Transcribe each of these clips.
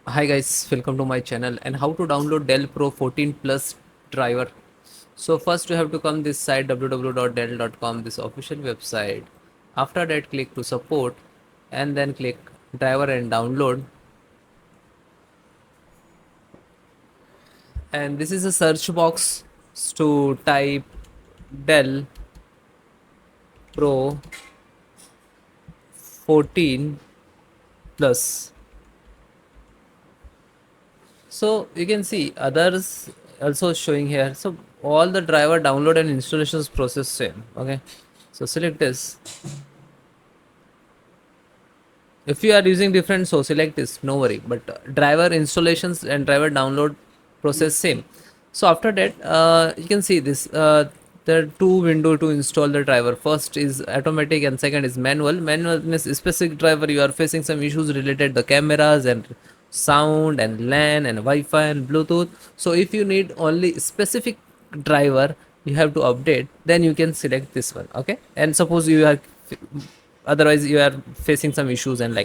Hi guys, welcome to my channel and how to download Dell Pro 14 Plus driver. So first you have to come this site www.dell.com, this official website. After that click to support and then click driver and download, and this is a search box to type Dell Pro 14 Plus. So you can see others also showing here. So all the driver download and installations process same. Okay. So select this. If you are using different, so select this, no worry. But driver installations and driver download process same. So after that, you can see this. There are two window to install the driver. First is automatic and second is manual. Manual means specific driver you are facing some issues related the cameras and sound and LAN and Wi-Fi and Bluetooth. So if you need only specific driver you have to update, then you can select this one. Okay, and suppose you are otherwise you are facing some issues and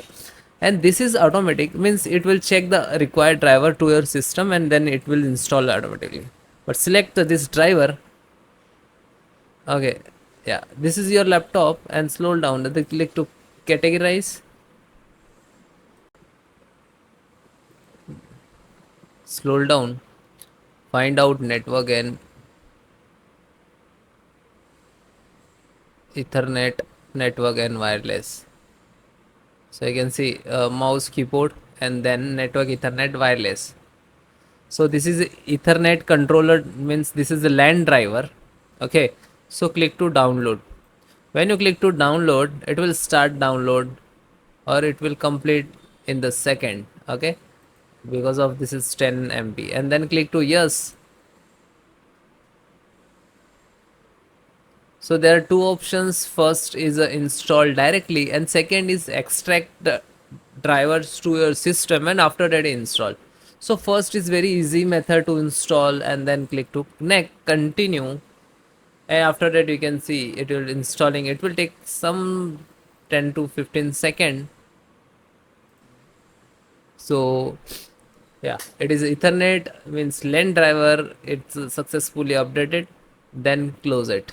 this is automatic means it will check the required driver to your system and then it will install automatically. But select this driver. Okay, yeah, this is your laptop and scroll down the click to categorize, scroll down, find out network and ethernet, network and wireless. So you can see mouse, keyboard, and then network, ethernet, wireless. So this is ethernet controller means this is the LAN driver. Okay, so click to download. When you click to download, it will start download or it will complete in the second. Okay, because of this is 10 MB, and then click to yes. So there are two options. First is install directly and second is extract the drivers to your system and after that install. So first is very easy method to install and then click to next, continue, and after that you can see it will installing. It will take some 10 to 15 second. So yeah, it is ethernet means LAN driver, it's successfully updated, then close it.